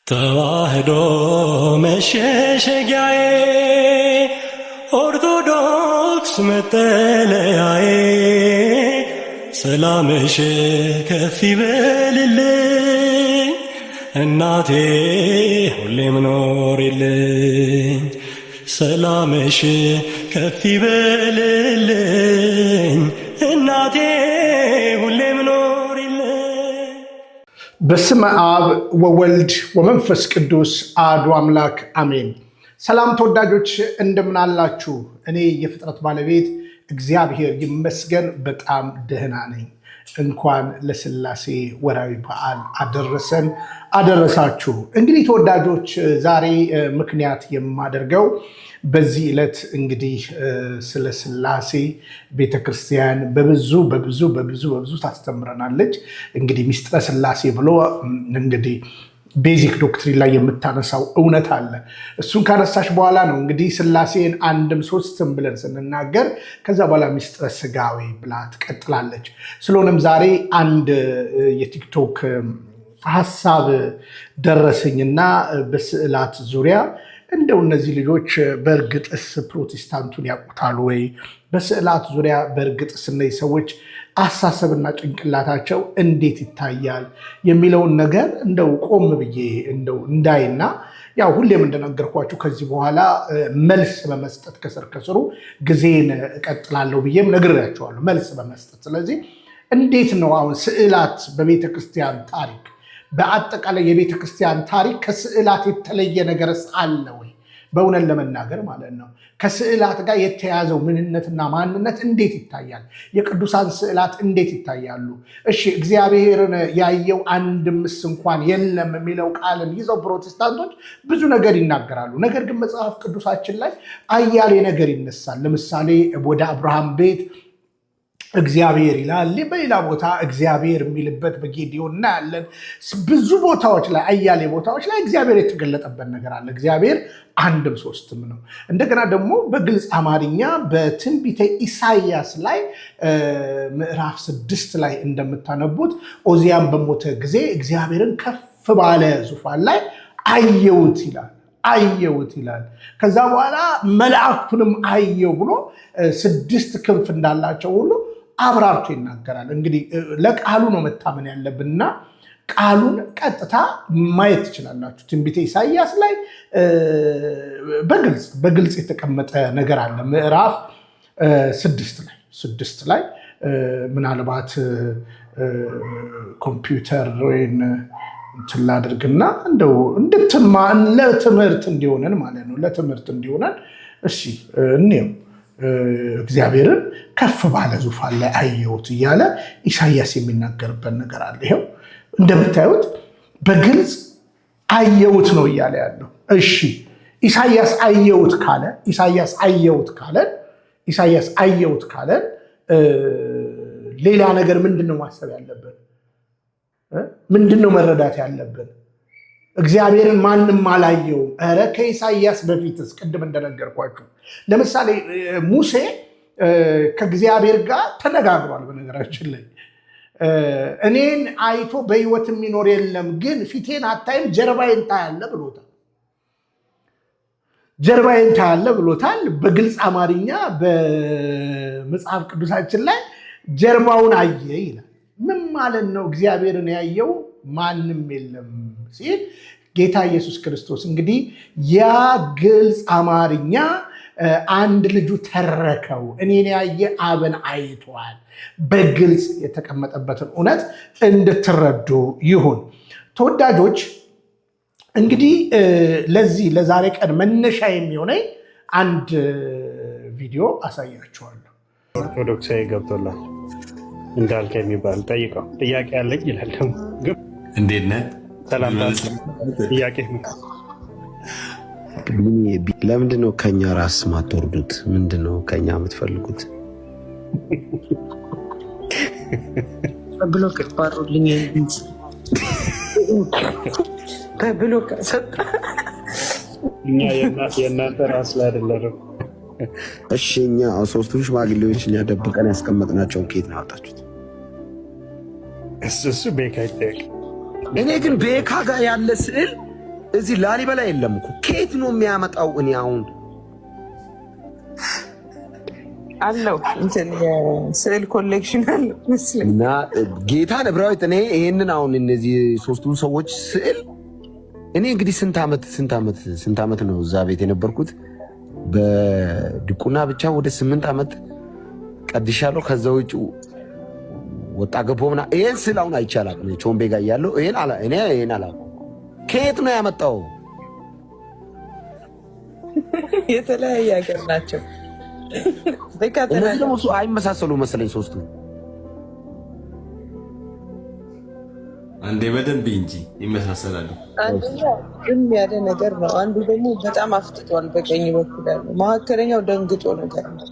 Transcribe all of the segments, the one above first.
ተዋህዶ መሸሸጊያዬ ኦርቶዶክስ መጠለያዬ ሰላምሽ ከፍ ይበልልኝ እናቴ ሁሌም ኖሪልኝ ሰላምሽ ከፍ ይበልልኝ እናቴ ሁሌም ኖሪልኝ። በስመ አብ ወወልድ ወመንፈስ ቅዱስ አሐዱ አምላክ አሜን። ሰላም ተወዳጆች እንደምን አላችሁ? እኔ የፍጥረት ባለቤት እግዚአብሔር ይመስገን በጣም ደህና ነኝ። እንኳን ለሥላሴ ወራዊ በዓል አደረሰን አደረሳችሁ። እንግዲህ ተወዳጆች ዛሬ ምክንያት የማደርገው በዚህ ዕለት እንግዲህ ስለ ሥላሴ ቤተክርስቲያን በብዙ ታስተምረናለች። እንግዲህ ሚስጥረ ሥላሴ ብሎ እንግዲህ ቤዚክ ዶክትሪን ላይ የምታነሳው እውነት አለ። እሱን ካነሳሽ በኋላ ነው እንግዲህ ሥላሴን አንድም ሶስትም ብለን ስንናገር ከዛ በኋላ ሚስጥረ ሥጋዌ ብላ ትቀጥላለች። ስለሆነም ዛሬ አንድ የቲክቶክ ሀሳብ ደረሰኝና በስዕላት ዙሪያ እንደው እነዚህ ልጆች በእርግጥስ ፕሮቴስታንቱን ያውቁታል ወይ? በስዕላት ዙሪያ በእርግጥስ እነዚህ ሰዎች አሳሰብና ጭንቅላታቸው እንዴት ይታያል የሚለውን ነገር እንደው ቆም ብዬ እንደው እንዳይና ያው ሁሌም እንደነገርኳችሁ ከዚህ በኋላ መልስ በመስጠት ከስሩ ጊዜን እቀጥላለሁ ብዬም ነግሬያቸዋለሁ፣ መልስ በመስጠት። ስለዚህ እንዴት ነው አሁን ስዕላት በቤተክርስቲያን ታሪክ በአጠቃላይ የቤተክርስቲያን ታሪክ ከስዕላት የተለየ ነገርስ አለ ወይ? በእውነት ለመናገር ማለት ነው ከስዕላት ጋር የተያዘው ምንነትና ማንነት እንዴት ይታያል? የቅዱሳን ስዕላት እንዴት ይታያሉ? እሺ እግዚአብሔርን ያየው አንድምስ እንኳን የለም የሚለው ቃልን ይዘው ፕሮቴስታንቶች ብዙ ነገር ይናገራሉ። ነገር ግን መጽሐፍ ቅዱሳችን ላይ አያሌ ነገር ይነሳል። ለምሳሌ ወደ አብርሃም ቤት እግዚአብሔር ይላል፣ በሌላ ቦታ እግዚአብሔር የሚልበት በጌዲዮን እናያለን። ብዙ ቦታዎች ላይ አያሌ ቦታዎች ላይ እግዚአብሔር የተገለጠበት ነገር አለ። እግዚአብሔር አንድም ሶስትም ነው። እንደገና ደግሞ በግልጽ አማርኛ በትንቢተ ኢሳይያስ ላይ ምዕራፍ 6 ላይ እንደምታነቡት ኦዚያን በሞተ ጊዜ እግዚአብሔርን ከፍ ባለ ዙፋን ላይ አየሁት ይላል። ከዛ በኋላ መላእክቱንም አየው ብሎ 6 ክንፍ እንዳላቸው ሁሉ አብራርቶ ይናገራል። እንግዲህ ለቃሉ ነው መታመን ያለብንና ቃሉን ቀጥታ ማየት ትችላላችሁ። ትንቢተ ኢሳይያስ ላይ በግልጽ የተቀመጠ ነገር አለ። ምዕራፍ 6 ላይ ምናልባት ኮምፒውተር ወይን ትላድርግና እንደው ለትምህርት እንዲሆነን ማለት ነው። ለትምህርት እንዲሆነን እሺ እንየው። እግዚአብሔርን ከፍ ባለ ዙፋን ላይ አየሁት እያለ ኢሳይያስ የሚናገርበት ነገር አለ። ይኸው እንደምታዩት በግልጽ አየሁት ነው እያለ ያለው። እሺ ኢሳይያስ አየሁት ካለን ሌላ ነገር ምንድነው ማሰብ ያለብን? ምንድነው መረዳት ያለብን? እግዚአብሔርን ማንም አላየውም። ኧረ ከኢሳይያስ በፊትስ ቅድም እንደነገርኳችሁ ለምሳሌ ሙሴ ከእግዚአብሔር ጋር ተነጋግሯል። በነገራችን ላይ እኔን አይቶ በሕይወት የሚኖር የለም፣ ግን ፊቴን አታይም ጀርባዬን ታያለህ ብሎታል። በግልጽ አማርኛ በመጽሐፍ ቅዱሳችን ላይ ጀርባውን አየ ይላል። ምን ማለት ነው? እግዚአብሔርን ያየው ማንም የለም ሲል ጌታ ኢየሱስ ክርስቶስ እንግዲህ ያ ግልጽ አማርኛ አንድ ልጁ ተረከው እኔን ያየ አብን አይቷል። በግልጽ የተቀመጠበትን እውነት እንድትረዱ ይሁን። ተወዳጆች እንግዲህ ለዚህ ለዛሬ ቀን መነሻ የሚሆነኝ አንድ ቪዲዮ አሳያችኋለሁ። ኦርቶዶክሳዊ ገብቶላል እንዳልከ የሚባል ጠይቀው ጥያቄ አለኝ ይላል። ደግሞ እንዴት ነህ? ሰላምታ ጥያቄ ለምንድን ነው ከኛ ራስ ማትወርዱት? ምንድን ነው ከኛ የምትፈልጉት? ብሎክ ባሩልኝ በብሎክ ሰጠ። እኛ የእናንተ ራስ ላይ አይደለም። እሺ እኛ ሶስቱ ሽማግሌዎች እኛ ደብቀን ያስቀመጥናቸውን ከየት ነው ያወጣችሁት? እሱ ቤካ ይጠየቅ። እኔ ግን ቤካ ጋር ያለ ስዕል እዚህ ላሊበላ የለም እኮ ከየት ነው የሚያመጣው? እኔ አሁን አለው እንትን የስዕል ኮሌክሽን አለው መስለኝ እና ጌታ ነብራዊት እኔ ይሄንን አሁን እነዚህ ሶስቱ ሰዎች ስዕል እኔ እንግዲህ ስንት ዓመት ነው እዛ ቤት የነበርኩት በድቁና ብቻ ወደ 8 ዓመት ቀድሻለሁ። ከዛ ውጭ ወጣ ገቦምና ይሄን ስዕል አሁን አይቻላል ነው ቾምቤ ጋር ያለው ይሄን አላ ከየት ነው ያመጣው? የተለያየ ሀገር ናቸው። እነዚህ ደግሞ አይመሳሰሉ መሰለኝ ሶስቱ አንዴ በደንብ እንጂ ይመሳሰላሉ። ግን ያለ ነገር ነው። አንዱ ደግሞ በጣም አፍጥጧል። በቀኝ በኩል ያለው መካከለኛው ደንግጦ ነገር ነው።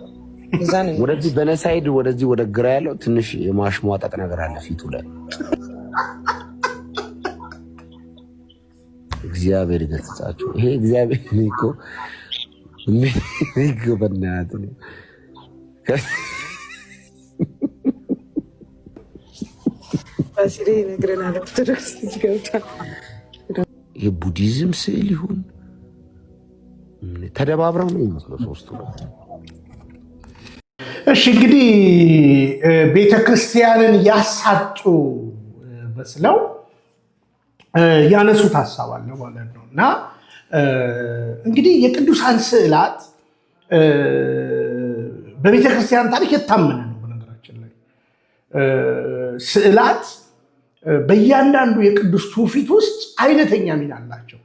ወደዚህ በነሳይድ ወደዚህ ወደ ግራ ያለው ትንሽ የማሽሟጠጥ ነገር አለ ፊቱ ላይ። እግዚአብሔር ይገስጻችሁ። ይሄ እግዚአብሔር እኮ በእናትህ ነው። ባሲሬ ነግረናል። ኦርቶዶክስ ገብቷል። የቡዲዝም ስዕል ይሁን ተደባብረው ነው የሚመስለው ሶስቱ ነው። እሺ እንግዲህ ቤተክርስቲያንን ያሳጡ መስለው ያነሱት ሀሳብ አለ ማለት ነው። እና እንግዲህ የቅዱሳን ስዕላት በቤተክርስቲያን ታሪክ የታመነ ነው። በነገራችን ላይ ስዕላት በእያንዳንዱ የቅዱስ ትውፊት ውስጥ አይነተኛ ሚና አላቸው።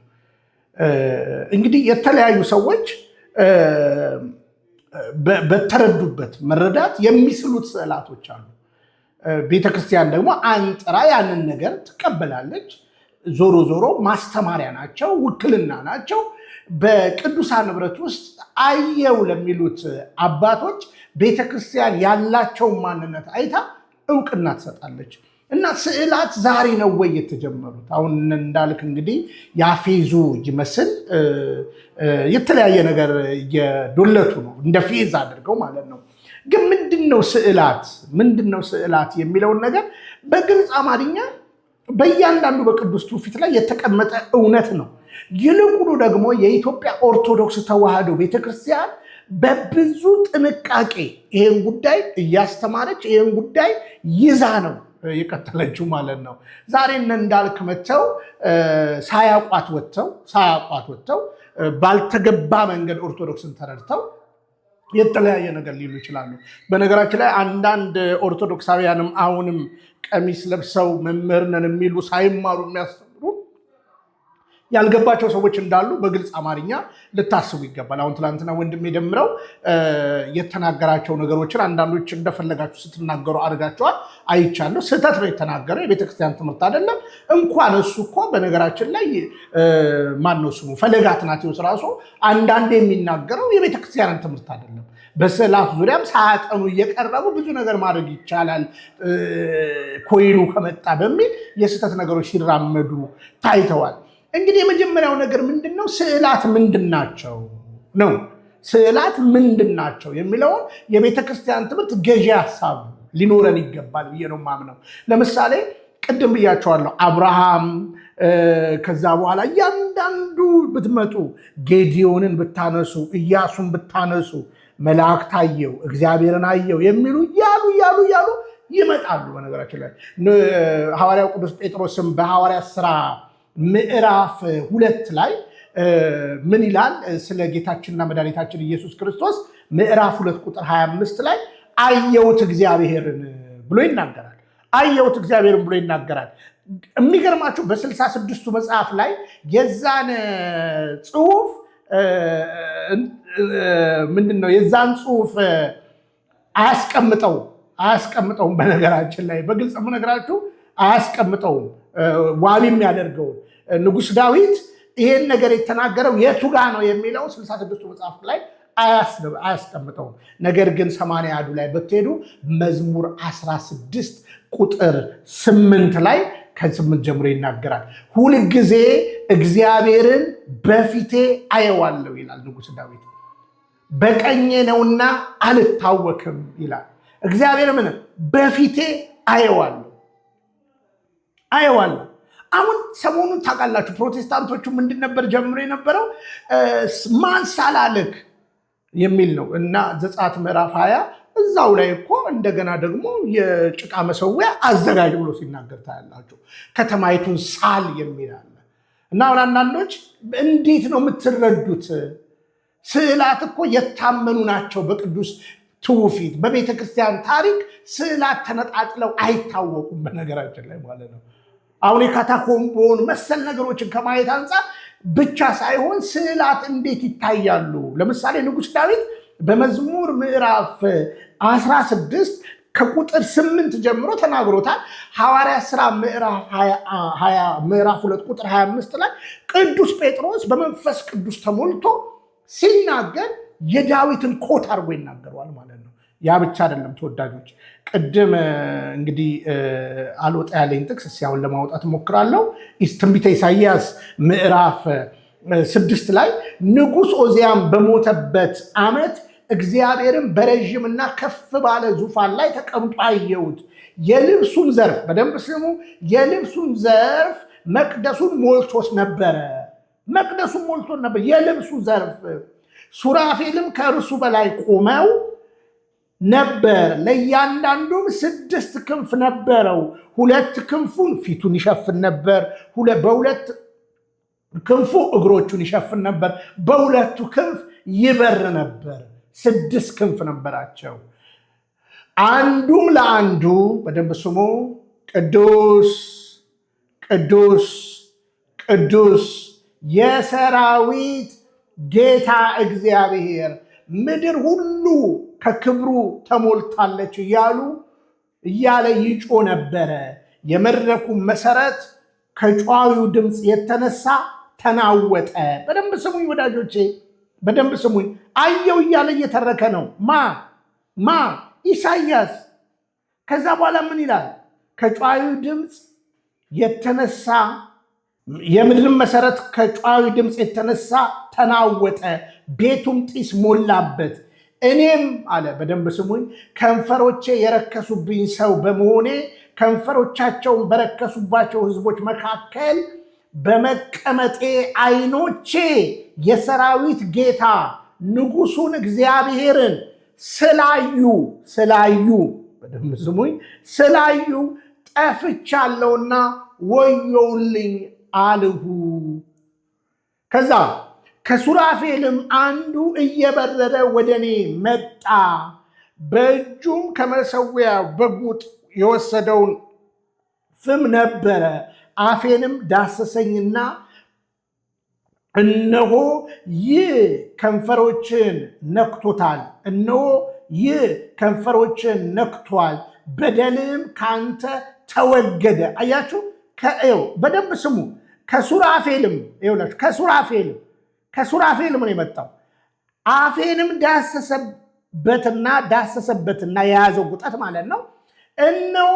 እንግዲህ የተለያዩ ሰዎች በተረዱበት መረዳት የሚስሉት ስዕላቶች አሉ። ቤተክርስቲያን ደግሞ አንጥራ ያንን ነገር ትቀበላለች። ዞሮ ዞሮ ማስተማሪያ ናቸው፣ ውክልና ናቸው። በቅዱሳን ንብረት ውስጥ አየው ለሚሉት አባቶች ቤተክርስቲያን ያላቸውን ማንነት አይታ እውቅና ትሰጣለች። እና ስዕላት ዛሬ ነው ወይ የተጀመሩት? አሁን እንዳልክ እንግዲህ ያፌዙ ይመስል የተለያየ ነገር እየዶለቱ ነው፣ እንደ ፌዝ አድርገው ማለት ነው። ግን ምንድነው ስዕላት የሚለውን ነገር በግልጽ አማርኛ በእያንዳንዱ በቅዱስ ትውፊት ላይ የተቀመጠ እውነት ነው። ይልቁኑ ደግሞ የኢትዮጵያ ኦርቶዶክስ ተዋሕዶ ቤተክርስቲያን በብዙ ጥንቃቄ ይሄን ጉዳይ እያስተማረች ይሄን ጉዳይ ይዛ ነው የቀጠለችው ማለት ነው። ዛሬ እንዳልክ መጥተው ሳያቋት ወጥተው ባልተገባ መንገድ ኦርቶዶክስን ተረድተው የተለያየ ነገር ሊሉ ይችላሉ። በነገራችን ላይ አንዳንድ ኦርቶዶክሳውያንም አሁንም ቀሚስ ለብሰው መምህር ነን የሚሉ ሳይማሩ የሚያስተምሩ ያልገባቸው ሰዎች እንዳሉ በግልጽ አማርኛ ልታስቡ ይገባል። አሁን ትናንትና ወንድሜ ደምረው የተናገራቸው ነገሮችን አንዳንዶች እንደፈለጋችሁ ስትናገሩ አድርጋችኋል፣ አይቻለሁ። ስህተት ነው የተናገረው፣ የቤተክርስቲያን ትምህርት አይደለም። እንኳን እሱ እኮ በነገራችን ላይ ማነው ስሙ ፈለገ አትናቴዎስ ራሱ አንዳንድ የሚናገረው የቤተክርስቲያንን ትምህርት አይደለም። በስዕላት ዙሪያም ሳያጠኑ እየቀረቡ ብዙ ነገር ማድረግ ይቻላል ኮይኑ ከመጣ በሚል የስህተት ነገሮች ሲራመዱ ታይተዋል። እንግዲህ የመጀመሪያው ነገር ምንድነው? ስዕላት ምንድናቸው ነው። ስዕላት ምንድናቸው የሚለውን የቤተክርስቲያን ትምህርት ገዢ ሀሳብ ሊኖረን ይገባል ብዬ ነው የማምነው። ለምሳሌ ቅድም ብያቸዋለሁ፣ አብርሃም ከዛ በኋላ እያንዳንዱ ብትመጡ ጌዲዮንን ብታነሱ፣ ኢያሱን ብታነሱ መላእክት አየው እግዚአብሔርን አየው የሚሉ እያሉ ይመጣሉ። በነገራችን ላይ ሐዋርያው ቅዱስ ጴጥሮስም በሐዋርያት ሥራ ምዕራፍ 2 ላይ ምን ይላል? ስለ ጌታችንና መድኃኒታችን ኢየሱስ ክርስቶስ ምዕራፍ 2 ቁጥር 25 ላይ አየውት እግዚአብሔርን ብሎ ይናገራል። አየውት እግዚአብሔርን ብሎ ይናገራል። የሚገርማችሁ በ66ቱ መጽሐፍ ላይ የዛን ጽሑፍ ምንድነው የዛን ጽሑፍ አያስቀምጠውም። በነገራችን ላይ በግልጽ የምነግራችሁ አያስቀምጠውም። ዋቢ የሚያደርገውን ንጉሥ ዳዊት ይሄን ነገር የተናገረው የቱ ጋ ነው የሚለው 66ቱ መጽሐፍ ላይ አያስቀምጠውም። ነገር ግን 80 ላይ ብትሄዱ መዝሙር 16 ቁጥር 8 ላይ ከ8 ጀምሮ ይናገራል። ሁልጊዜ እግዚአብሔርን በፊቴ አየዋለሁ ይላል ንጉሥ ዳዊት። በቀኜ ነውና አልታወክም ይላል። እግዚአብሔር ምን በፊቴ አየዋለሁ። አሁን ሰሞኑን ታውቃላችሁ ፕሮቴስታንቶቹ ምንድን ነበር ጀምሮ የነበረው ማን ሳላልክ የሚል ነው እና ዘጸአት ምዕራፍ 20 እዛው ላይ እኮ እንደገና ደግሞ የጭቃ መሰዊያ አዘጋጅ ብሎ ሲናገር ታያላችሁ። ከተማይቱን ሳል የሚል አለ እና አሁን አንዳንዶች እንዴት ነው የምትረዱት? ስዕላት እኮ የታመኑ ናቸው። በቅዱስ ትውፊት በቤተ ክርስቲያን ታሪክ ስዕላት ተነጣጥለው አይታወቁም። በነገራችን ላይ ማለት ነው አሁን የካታኮምቦን መሰል ነገሮችን ከማየት አንጻር ብቻ ሳይሆን ስዕላት እንዴት ይታያሉ? ለምሳሌ ንጉሥ ዳዊት በመዝሙር ምዕራፍ 16 ከቁጥር 8 ጀምሮ ተናግሮታል። ሐዋርያት ሥራ ምዕራፍ 2 ቁጥር 25 ላይ ቅዱስ ጴጥሮስ በመንፈስ ቅዱስ ተሞልቶ ሲናገር የዳዊትን ኮት አድርጎ ይናገረዋል ማለት ነው። ያ ብቻ አይደለም ተወዳጆች፣ ቅድም እንግዲህ አልወጣ ያለኝ ጥቅስ ሲያውን ለማውጣት እሞክራለሁ። ትንቢተ ኢሳይያስ ምዕራፍ 6 ላይ ንጉሥ ኦዚያም በሞተበት ዓመት እግዚአብሔርን በረዥምና ከፍ ባለ ዙፋን ላይ ተቀምጦ አየሁት። የልብሱን ዘርፍ በደንብ ስሙ፣ የልብሱን ዘርፍ መቅደሱን ሞልቶት ነበረ። መቅደሱን ሞልቶት ነበር የልብሱ ዘርፍ። ሱራፌልም ከእርሱ በላይ ቆመው ነበር፣ ለእያንዳንዱም 6 ክንፍ ነበረው። 2 ክንፉን ፊቱን ይሸፍን ነበር፣ በ2 ክንፉ እግሮቹን ይሸፍን ነበር፣ በ2 ክንፍ ይበር ነበር። 6 ክንፍ ነበራቸው። አንዱም ለአንዱ በደንብ ስሙ፣ ቅዱስ ቅዱስ ቅዱስ የሰራዊት ጌታ እግዚአብሔር፣ ምድር ሁሉ ከክብሩ ተሞልታለች እያለ ይጮ ነበረ። የመድረኩ መሰረት ከጯዊው ድምፅ የተነሳ ተናወጠ። በደንብ ስሙኝ ወዳጆቼ፣ በደንብ ስሙኝ። አየው እያለ እየተረከ ነው። ማ ኢሳይያስ። ከዛ በኋላ ምን ይላል? ከጯዊው ድምፅ የተነሳ የምድርን መሰረት ከጯዊ ድምፅ የተነሳ ተናወጠ፣ ቤቱም ጢስ ሞላበት። እኔም አለ፣ በደንብ ስሙኝ፣ ከንፈሮቼ የረከሱብኝ ሰው በመሆኔ ከንፈሮቻቸውን በረከሱባቸው ሕዝቦች መካከል በመቀመጤ ዓይኖቼ የሰራዊት ጌታ ንጉሱን እግዚአብሔርን ስላዩ በደንብ ስሙኝ፣ ስላዩ ጠፍቻለሁና ወዮልኝ አልሁ። ከዛ ከሱራፌልም አንዱ እየበረረ ወደ እኔ መጣ፣ በእጁም ከመሰዊያ በጉጥ የወሰደውን ፍም ነበረ። አፌንም ዳሰሰኝና እነሆ ይህ ከንፈሮችን ነክቶታል፣ እነሆ ይህ ከንፈሮችን ነክቷል፣ በደልም ካንተ ተወገደ። አያችሁ፣ በደንብ ስሙ። ከሱራፌልም ነው የመጣው። አፌንም ዳሰሰበትና የያዘው ጉጠት ማለት ነው። እነሆ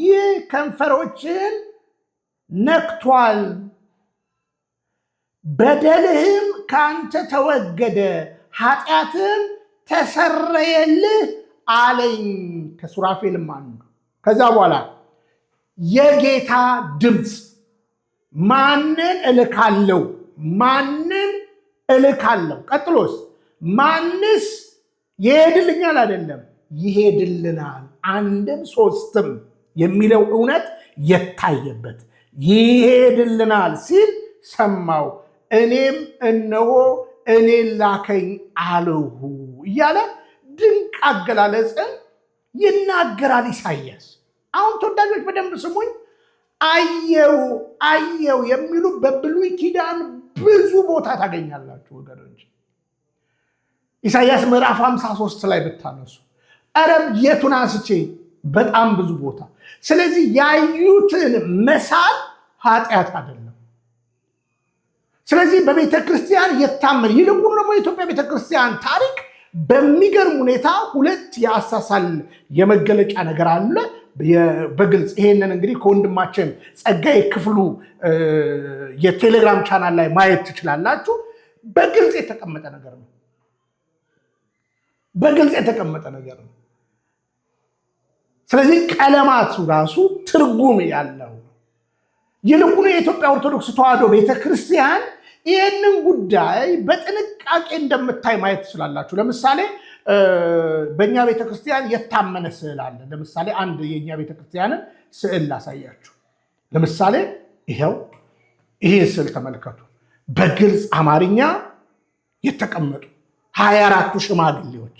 ይህ ከንፈሮችን ነክቷል፣ በደልህም ከአንተ ተወገደ፣ ኃጢአትም ተሰረየልህ አለኝ። ከሱራፌልም አንዱ። ከዛ በኋላ የጌታ ድምፅ ማንን እልካለሁ? ቀጥሎስ ማንስ ይሄድልኛል? አይደለም ይሄድልናል፣ አንድም ሶስትም የሚለው እውነት የታየበት ይሄድልናል ሲል ሰማው። እኔም እነሆ እኔን ላከኝ አልሁ እያለ ድንቅ አገላለጽን ይናገራል ኢሳይያስ። አሁን ተወዳጆች በደንብ ስሙኝ። አየው የሚሉ በብሉይ ኪዳን ብዙ ቦታ ታገኛላችሁ ወገኖች። ኢሳይያስ ምዕራፍ 53 ላይ ብታነሱ አረብ የቱን አንስቼ በጣም ብዙ ቦታ። ስለዚህ ያዩትን መሳል ኃጢአት አይደለም። ስለዚህ በቤተ ክርስቲያን የታመን ይልቁን ደግሞ የኢትዮጵያ ቤተ ክርስቲያን ታሪክ በሚገርም ሁኔታ 2 የአሳሳል የመገለጫ ነገር አለ በግልጽ። ይሄንን እንግዲህ ከወንድማችን ጸጋዬ ክፍሉ የቴሌግራም ቻናል ላይ ማየት ትችላላችሁ። በግልጽ የተቀመጠ ነገር ነው። ስለዚህ ቀለማቱ ራሱ ትርጉም ያለው ይልቁኑ የኢትዮጵያ ኦርቶዶክስ ተዋሕዶ ቤተክርስቲያን ይህንን ጉዳይ በጥንቃቄ እንደምታይ ማየት ትችላላችሁ። ለምሳሌ በእኛ ቤተክርስቲያን የታመነ ስዕል አለ። ለምሳሌ አንድ የእኛ ቤተክርስቲያንን ስዕል ላሳያችሁ። ለምሳሌ ይሄ ስዕል ተመልከቱ። በግልጽ አማርኛ የተቀመጡ 24ቱ ሽማግሌዎች።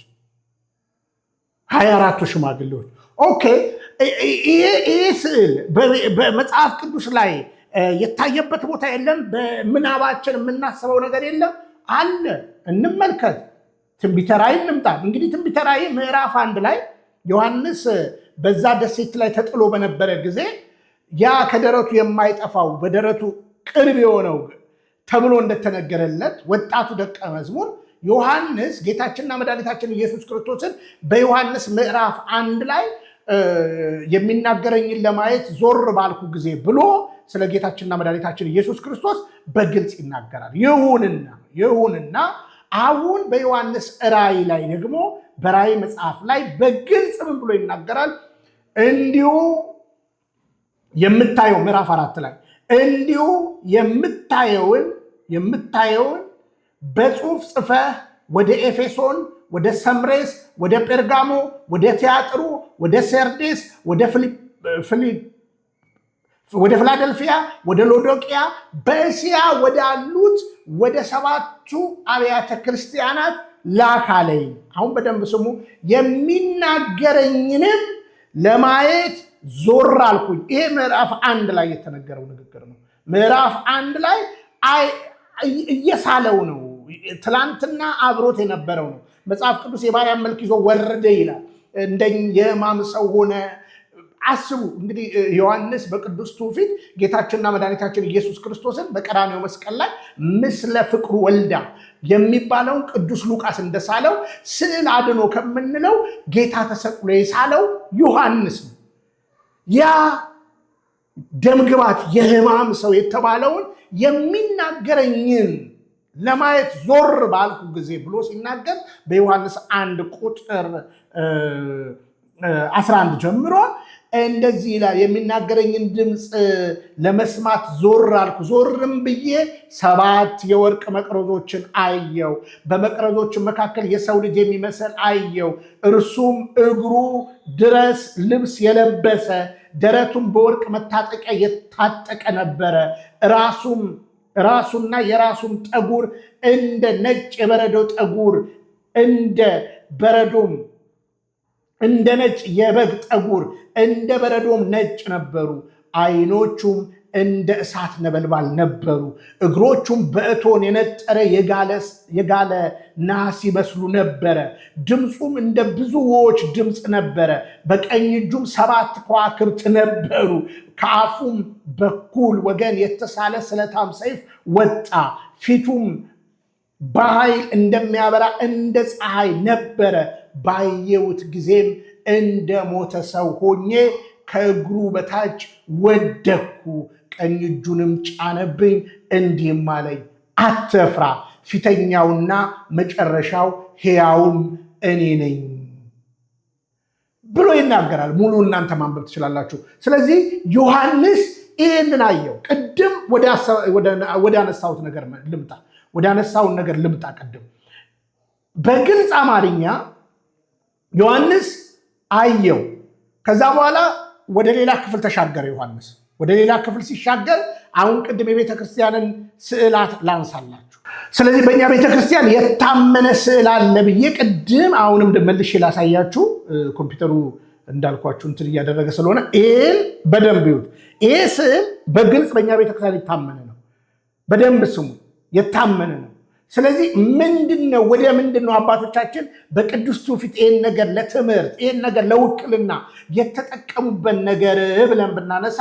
ኦኬ፣ ይሄ ስዕል በመጽሐፍ ቅዱስ ላይ የታየበት ቦታ የለም? በምናባችን የምናስበው ነገር የለም? አለ። እንመልከት። ትንቢተ ራእይ እንምጣ። እንግዲህ ትንቢተ ራእይ ምዕራፍ 1 ላይ ዮሐንስ በዛ ደሴት ላይ ተጥሎ በነበረ ጊዜ ያ ከደረቱ የማይጠፋው በደረቱ ቅርብ የሆነው ተብሎ እንደተነገረለት ወጣቱ ደቀ መዝሙር ዮሐንስ ጌታችንና መድኃኒታችን ኢየሱስ ክርስቶስን በዮሐንስ ምዕራፍ 1 ላይ የሚናገረኝን ለማየት ዞር ባልኩ ጊዜ ብሎ ስለ ጌታችንና መድኃኒታችን ኢየሱስ ክርስቶስ በግልጽ ይናገራል። ይሁንና አሁን በዮሐንስ ራእይ ላይ ደግሞ በራእይ መጽሐፍ ላይ በግልጽ ምን ብሎ ይናገራል? እንዲሁ የምታየው ምዕራፍ 4 ላይ እንዲሁ የምታየውን በጽሑፍ ጽፈህ ወደ ኤፌሶን፣ ወደ ሰምሬስ፣ ወደ ጴርጋሞ፣ ወደ ቲያጥሩ፣ ወደ ሰርዴስ፣ ወደ ፊላደልፊያ፣ ወደ ሎዶቅያ፣ በእስያ ወዳሉት ወደ 7ቱ አብያተ ክርስቲያናት ላካለኝ። አሁን በደንብ ስሙ። የሚናገረኝንም ለማየት ዞር አልኩኝ። ይሄ ምዕራፍ 1 ላይ የተነገረው ንግግር ነው። ምዕራፍ 1 ላይ እየሳለው ነው። ትላንትና አብሮት የነበረው ነው። መጽሐፍ ቅዱስ የባሪያን መልክ ይዞ ወረደ ይላል። የሕማም ሰው ሆነ። አስቡ እንግዲህ ዮሐንስ በቅዱስ ትውፊት ጌታችንና መድኃኒታችን ኢየሱስ ክርስቶስን በቀራንዮ መስቀል ላይ ምስለ ፍቅሩ ወልዳ የሚባለውን ቅዱስ ሉቃስ እንደሳለው ስዕል አድኖ ከምንለው ጌታ ተሰቅሎ የሳለው ዮሐንስ ነው። ያ ደምግባት የሕማም ሰው የተባለውን የሚናገረኝን ለማየት ዞር ባልኩ ጊዜ ብሎ ሲናገር በዮሐንስ 1 ቁጥር 11 ጀምሮ እንደዚህ ይላል። የሚናገረኝን ድምፅ ለመስማት ዞር አልኩ። ዞርም ብዬ 7 የወርቅ መቅረዞችን አየው። በመቅረዞችን መካከል የሰው ልጅ የሚመስል አየው። እርሱም እግሩ ድረስ ልብስ የለበሰ ደረቱም በወርቅ መታጠቂያ የታጠቀ ነበረ። ራሱና የራሱም ጠጉር እንደ ነጭ የበረዶ ጠጉር እንደ ነጭ የበግ ጠጉር እንደ በረዶም ነጭ ነበሩ። ዓይኖቹም እንደ እሳት ነበልባል ነበሩ። እግሮቹም በእቶን የነጠረ የጋለ ናስ ይመስሉ ነበረ። ድምፁም እንደ ብዙ ውኆች ድምፅ ነበረ። በቀኝ እጁም 7 ከዋክብት ነበሩ። ከአፉም በኩል ወገን የተሳለ ስለታም ሰይፍ ወጣ። ፊቱም በኃይል እንደሚያበራ እንደ ፀሐይ ነበረ። ባየሁት ጊዜም እንደ ሞተ ሰው ሆኜ ከእግሩ በታች ወደቅኩ። ቀኝ እጁንም ጫነብኝ፣ እንዲህም አለኝ፣ አትፍራ፣ ፊተኛውና መጨረሻው ሕያውም እኔ ነኝ ብሎ ይናገራል። ሙሉ እናንተ ማንበብ ትችላላችሁ። ስለዚህ ዮሐንስ ይህንን አየው። ቅድም ወደ አነሳሁት ነገር ልምጣ። ቅድም በግልጽ አማርኛ ዮሐንስ አየው። ከዛ በኋላ ወደ ሌላ ክፍል ተሻገረ። ዮሐንስ ወደ ሌላ ክፍል ሲሻገር አሁን ቅድም የቤተክርስቲያንን ስዕላት ላንሳላችሁ። ስለዚህ በእኛ ቤተክርስቲያን የታመነ ስዕል አለ ብዬ ቅድም አሁንም መልሼ ላሳያችሁ። ኮምፒውተሩ እንዳልኳችሁ እንትን እያደረገ ስለሆነ ይህን በደንብ ይሁት። ይህ ስዕል በግልጽ በእኛ ቤተክርስቲያን የታመነ ነው። በደንብ ስሙ፣ የታመነ ነው። ስለዚህ ወደ ምንድን ነው አባቶቻችን በቅዱስ ትውፊት ይህን ነገር ለትምህርት ይህን ነገር ለውክልና የተጠቀሙበት ነገር ብለን ብናነሳ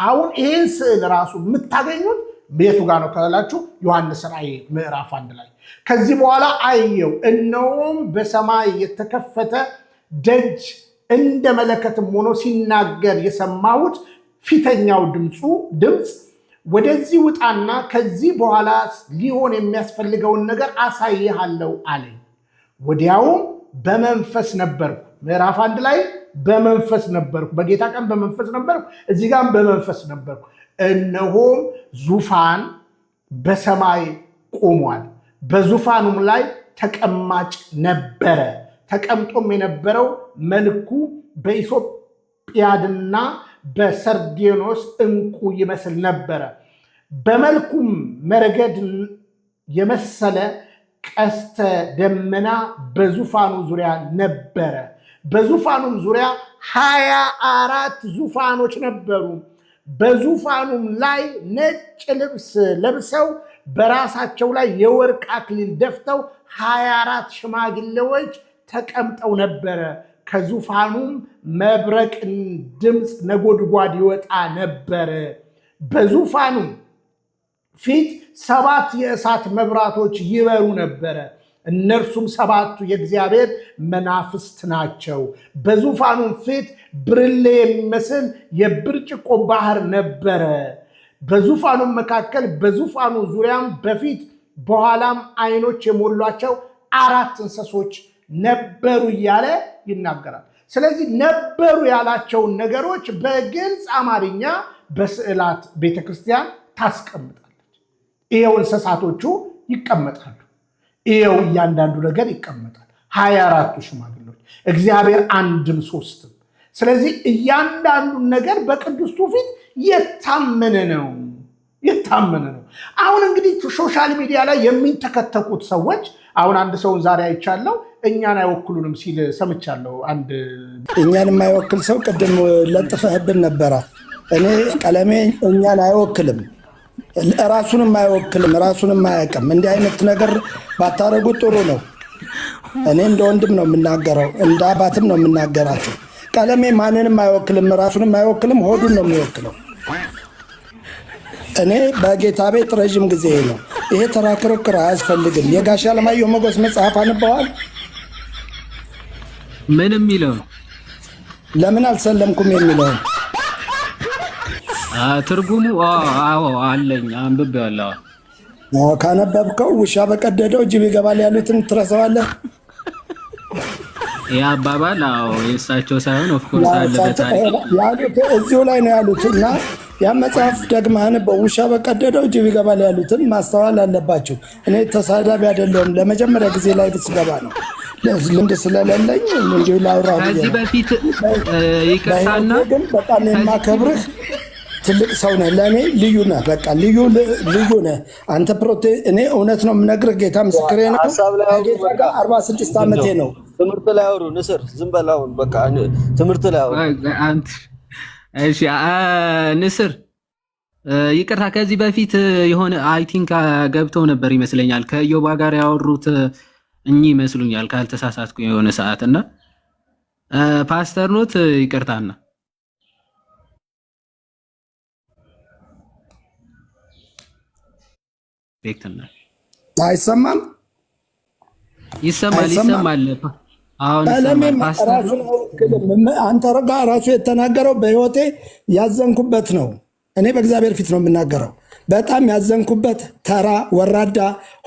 አሁን ይህን ስዕል ራሱ የምታገኙት ቤቱ ጋር ነው ካላችሁ ዮሐንስ ራእይ ምዕራፍ 1 ላይ ከዚህ በኋላ አየው፣ እነሆም በሰማይ የተከፈተ ደጅ እንደ መለከትም ሆኖ ሲናገር የሰማሁት ፊተኛው ድምፅ ወደዚህ ውጣና ከዚህ በኋላ ሊሆን የሚያስፈልገውን ነገር አሳይሃለሁ አለኝ። ወዲያውም በመንፈስ ነበርኩ። ምዕራፍ 1 ላይ በመንፈስ ነበርኩ። በጌታ ቀን በመንፈስ ነበርኩ። እዚህ ጋር በመንፈስ ነበርኩ። እነሆም ዙፋን በሰማይ ቆሟል፣ በዙፋኑም ላይ ተቀማጭ ነበረ። ተቀምጦም የነበረው መልኩ በኢሶጵያድና በሰርዴኖስ ዕንቁ ይመስል ነበረ። በመልኩም መረግድ የመሰለ ቀስተ ደመና በዙፋኑ ዙሪያ ነበረ። በዙፋኑም ዙሪያ 24 ዙፋኖች ነበሩ። በዙፋኑም ላይ ነጭ ልብስ ለብሰው በራሳቸው ላይ የወርቅ አክሊል ደፍተው 24 ሽማግሌዎች ተቀምጠው ነበረ። ከዙፋኑም መብረቅን ድምፅ ነጎድጓድ ይወጣ ነበረ። በዙፋኑም ፊት 7 የእሳት መብራቶች ይበሩ ነበረ። እነርሱም 7ቱ የእግዚአብሔር መናፍስት ናቸው። በዙፋኑም ፊት ብርሌ የሚመስል የብርጭቆ ባህር ነበረ። በዙፋኑም መካከል በዙፋኑ ዙሪያም በፊት በኋላም ዓይኖች የሞሏቸው 4 እንስሶች ነበሩ እያለ ይናገራል። ስለዚህ ነበሩ ያላቸውን ነገሮች በግልጽ አማርኛ በስዕላት ቤተክርስቲያን ታስቀምጣለች። ይኸው እንስሳቶቹ ይቀመጣሉ። ይኸው እያንዳንዱ ነገር ይቀመጣል። 24ቱ ሽማግሌዎች እግዚአብሔር አንድም ሶስትም። ስለዚህ እያንዳንዱን ነገር በቅዱስቱ ፊት የታመነ ነው። አሁን እንግዲህ ሶሻል ሚዲያ ላይ የሚንተከተኩት ሰዎች አሁን አንድ ሰውን ዛሬ አይቻለው እኛን አይወክሉንም ሲል ሰምቻለሁ። እኛን የማይወክል ሰው ቅድም ለጥፈህብን ነበረ። እኔ ቀለሜ እኛን አይወክልም፣ ራሱንም አይወክልም፣ ራሱንም አያውቅም። እንዲህ አይነት ነገር ባታረጉት ጥሩ ነው። እኔ እንደ ወንድም ነው የምናገረው፣ እንደ አባትም ነው የምናገራቸው። ቀለሜ ማንንም አይወክልም፣ ራሱንም አይወክልም፣ ሆዱን ነው የሚወክለው። እኔ በጌታ ቤት ረዥም ጊዜ ነው። ይሄ ተራ ክርክር አያስፈልግም። የጋሽ አለማየሁ ሞገስ መጽሐፍ አንበዋል? ምን የሚለው ለምን አልሰለምኩም የሚለው ትርጉሙ? አዎ አለኝ፣ አንብቤዋለሁ። ካነበብከው ውሻ በቀደደው ጅብ ይገባል ያሉትን ትረሳዋለህ? ይህ አባባል የእሳቸው ሳይሆን ኦፍኮርስ አለበት ያሉት እዚሁ ላይ ነው ያሉት። እና ያ መጽሐፍ ደግመህ አንበው። ውሻ በቀደደው ጅብ ይገባል ያሉትን ማስተዋል አለባቸው። እኔ ተሳዳቢ አይደለሁም። ለመጀመሪያ ጊዜ ላይ ብትገባ ነው ልምድ ስለሌለኝ እንዲሁ ላውራ። ከዚህ በፊት ይቅርታና ግን በጣም የማከብርህ ትልቅ ሰው ነህ። ለእኔ ልዩ ነህ። በቃ ልዩ ነህ አንተ። እኔ እውነት ነው የምነግርህ። ጌታ ምስክሬ ነው። ጌታ ጋር 46 ዓመቴ ነው። ትምህርት ላይ አውሩ። ንስር ዝም በል አሁን። በቃ ትምህርት ላይ አውሩ። እሺ ንስር ይቅርታ። ከዚህ በፊት የሆነ አይ ቲንክ ገብተው ነበር ይመስለኛል። ከዮባ ጋር ያወሩት እኚህ ይመስሉኛል ካልተሳሳትኩ የሆነ ሰዓት እና ፓስተር ኖት ይቅርታና ቤክተና አይሰማም? ይሰማል። አሁን ፓስተር አንተ ረጋ ራሱ የተናገረው በህይወቴ ያዘንኩበት ነው። እኔ በእግዚአብሔር ፊት ነው የምናገረው። በጣም ያዘንኩበት ተራ ወራዳ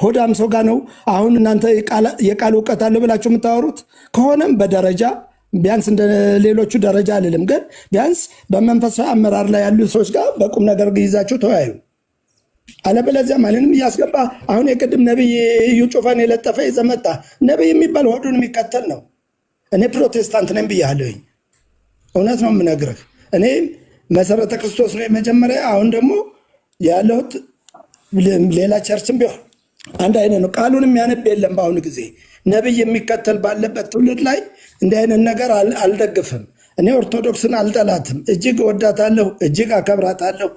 ሆዳም ሰው ጋር ነው። አሁን እናንተ የቃል እውቀት አለ ብላችሁ የምታወሩት ከሆነም በደረጃ ቢያንስ እንደ ሌሎቹ ደረጃ አልልም፣ ግን ቢያንስ በመንፈሳዊ አመራር ላይ ያሉ ሰዎች ጋር በቁም ነገር ይዛችሁ ተወያዩ። አለበለዚያ ማንንም እያስገባ አሁን የቅድም ነቢይ እዩ ጩፋን የለጠፈ ይዘመጣ ነቢይ የሚባል ሆዱን የሚከተል ነው። እኔ ፕሮቴስታንት ነኝ ብያለሁኝ። እውነት ነው የምነግርህ። እኔ መሰረተ ክርስቶስ ነው የመጀመሪያ። አሁን ደግሞ ያለሁት ሌላ ቸርችም ቢሆን አንድ አይነት ነው። ቃሉን የሚያነብ የለም በአሁኑ ጊዜ። ነቢይ የሚከተል ባለበት ትውልድ ላይ እንዲህ አይነት ነገር አልደግፍም። እኔ ኦርቶዶክስን አልጠላትም። እጅግ እወዳታለሁ፣ እጅግ አከብራታለሁ።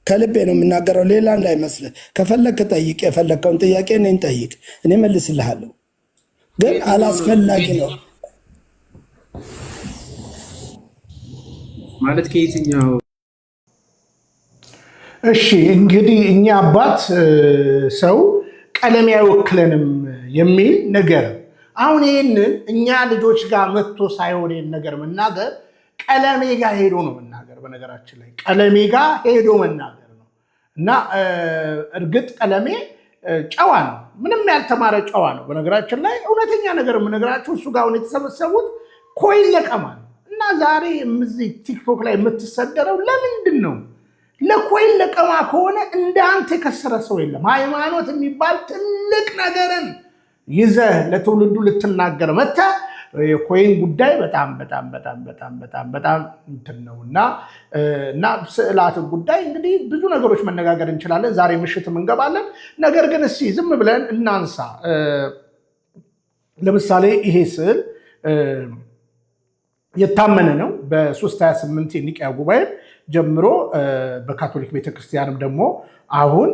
ከልቤ ነው የምናገረው። ሌላ እንዳይመስልህ። ከፈለክ ጠይቅ፣ የፈለግከውን ጥያቄ እኔን ጠይቅ፣ እኔ መልስልሃለሁ። ግን አላስፈላጊ ነው ማለት ከየትኛው? እሺ እንግዲህ እኛ አባት ሰው ቀለም አይወክለንም የሚል ነገር አሁን ይህንን እኛ ልጆች ጋር መጥቶ ሳይሆን ይህን ነገር መናገር ቀለሜ ጋር ሄዶ ነው መናገር። በነገራችን ላይ ቀለሜ ጋር ሄዶ መናገር ነው እና እርግጥ ቀለሜ ጨዋ ነው፣ ምንም ያልተማረ ጨዋ ነው። በነገራችን ላይ እውነተኛ ነገር የምነግራችሁ እሱ ጋር አሁን የተሰበሰቡት ኮይን ለቀማ ነው። እና ዛሬ እዚህ ቲክቶክ ላይ የምትሰደረው ለምንድን ነው? ለኮይን ለቀማ ከሆነ እንዳንተ የከሰረ ሰው የለም። ሃይማኖት የሚባል ትልቅ ነገርን ይዘህ ለትውልዱ ልትናገር መጥተህ የኮይን ጉዳይ በጣም በጣም በጣም በጣም በጣም በጣም እንትን ነውና እና ስዕላትን ጉዳይ እንግዲህ ብዙ ነገሮች መነጋገር እንችላለን። ዛሬ ምሽትም እንገባለን። ነገር ግን እስኪ ዝም ብለን እናንሳ። ለምሳሌ ይሄ ስዕል የታመነ ነው። በ328 የኒቅያ ጉባኤ ጀምሮ በካቶሊክ ቤተክርስቲያንም ደግሞ አሁን